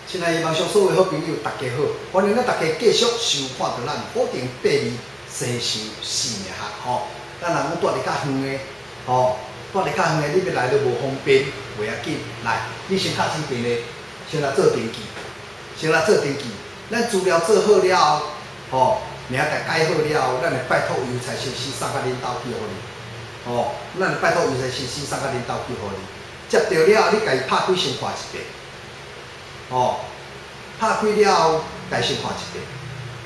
亲爱的网上所有好朋友，大家好！欢迎咱大家继续收看到咱保定八二生寿4年学吼。咱若讲住伫较远的，吼，住伫较远的，你要来都无方便，袂要紧。来，你先敲手边的，先来做登记，先来做登记。咱资料做好了后，吼，名字改好了后，咱会拜托邮差先生送到恁兜去互你。吼，咱会拜托邮差先生送到恁兜去互你。接到了，你家己拍开先看一遍。 哦，拍开了后，家先看一遍，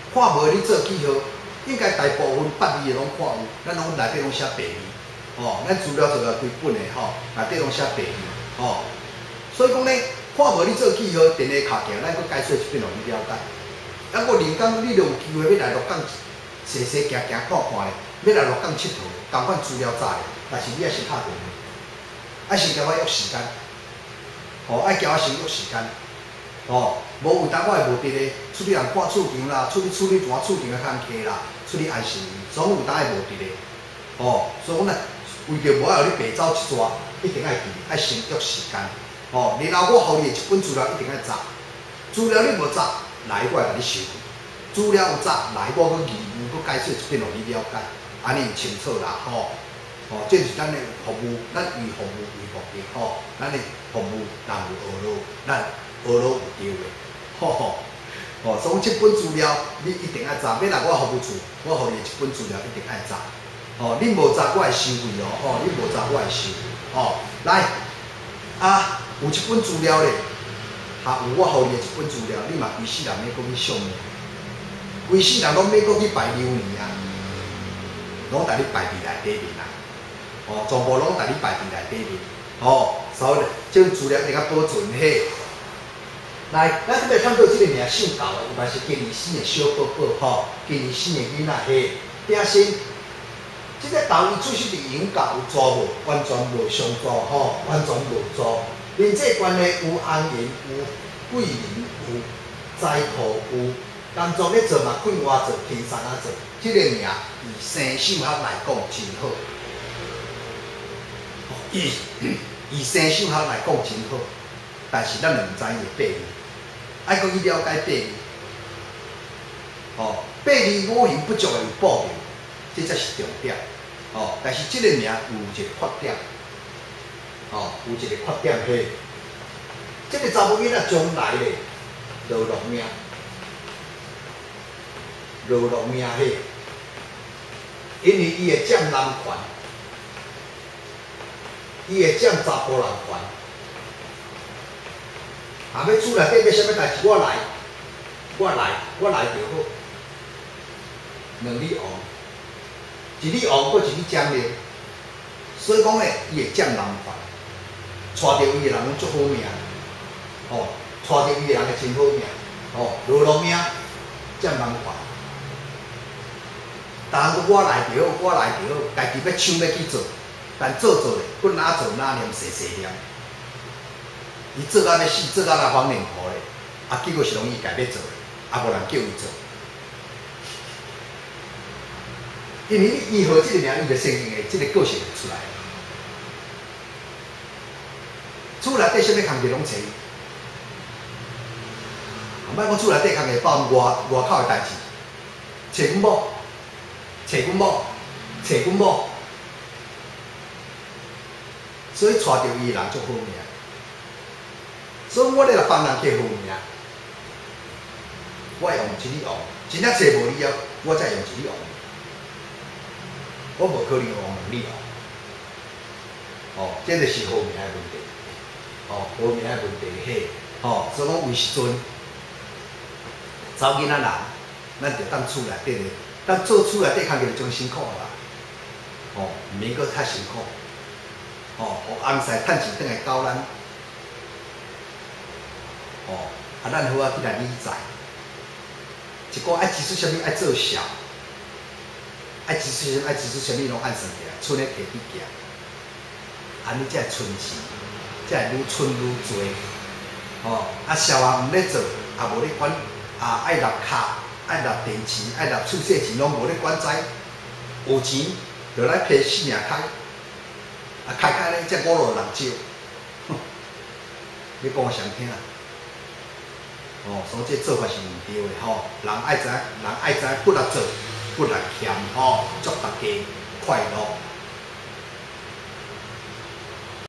看无你做记号，应该大部分8字拢看有，咱拢内底拢写8字，哦，咱资料做了几本的吼，内底拢写8字，哦，所以讲呢，看无你做记号，电话敲起来，咱搁解说一遍互你了解。啊，我连讲你若有机会要来鹿港踅踅行行看看的，要来鹿港佚佗，同款资料早的，但是你也是敲电话，啊先交我约时间，哦，爱交我先约时间。 哦，无有当我会无伫咧，处理人看厝场啦，处理一寡厝场的工课啦，处理安心，总有当会无伫咧。哦，所以讲呢，为着无爱互你白走一逝，一定爱记，爱先约时间。哦，然后我互你的一本资料一定爱查，资料你无查，来我会甲你收。资料有查，来我搁义务搁解说一遍互你了解，安尼有清楚啦，吼。哦，这是咱的服务，咱为服务为目的，吼，咱的服务人有学路，咱。 学路有对的，吼吼，哦，所以这本资料你一定要查，要来我服务处，我互你一本资料一定要查，哦，你无查我会收费哦，哦，你无查我会收，哦，来，啊，有一本资料咧，哈，有我互你的一本资料，你嘛规世人要搁去上面，规世人拢要搁去拜流年啊，拢带你拜伫内底面啊，哦，全部拢带你拜伫内底面，哦，所以这资料一定要保存嘿。 来，咱这边看到这个名姓高的，有嘛是今年生的小宝宝吼，今年生的囡仔嘿，顶先，这个豆伊出世伫阳角有抓无，完全无上抓吼，完全无抓。连这关呢有红颜，有桂林，有斋土，有工作咧做嘛，快活做，轻松啊做。这个名以生肖学来讲真好，以生肖学来讲真好，但是咱毋知伊的八字。 爱讲去了解八字，哦，八字五行不足的有报应，这才是重点。哦，但是这个名有一个缺点，哦，有一个缺点嘿，这个查某囡仔将来咧，落落命，落落命嘿，因为伊会占男权，伊会占查甫人权。 啊！要厝内底要啥物代志，我来就好。两里王，一里王，搁一里将领，所以讲咧，伊会占人权，娶着伊的人足好命，哦，娶着伊的人会真好命，哦，落落命占人权。但我来就好，家己要抢要去做，但做咧，搁哪做哪念，细念。 伊做到要死，做到来黄脸婆咧，啊，结果是拢伊家要做，啊，无人叫伊做。因为伊号这个名，伊就生硬的，这个个性就出来。厝内底啥物工课拢找伊，莫讲厝内底工课，包外口的代志，找阮某，所以娶着伊的人足好命。 所以我咧来帮人结好命，我用一里王，真正找无你了，我才用一里王，我无可能用两里王。哦，这就是好命的问题，哦，好命的问题嘿，哦，所以讲为时阵，查某囡仔人，咱着当厝内底咧，咱做厝内底工课就真辛苦啦，哦，毋免阁较辛苦，哦，互翁婿趁钱转来交咱。 哦，啊，咱好啊，去来理财。一个爱支出啥物爱做小，爱支出啥物拢按算起来，存咧摕去行，安尼才会存钱，才会愈存愈多。哦，啊，小也毋咧做，也无咧管，啊，爱纳卡，爱纳电钱，爱纳厝税钱，拢无咧管在。有钱就来批4领开，啊，开咧才5、6、6、7，你讲我谁听啊？哦，所以这做法是唔对的吼。人爱知，人爱知不来做，不来欠吼，祝大家快乐。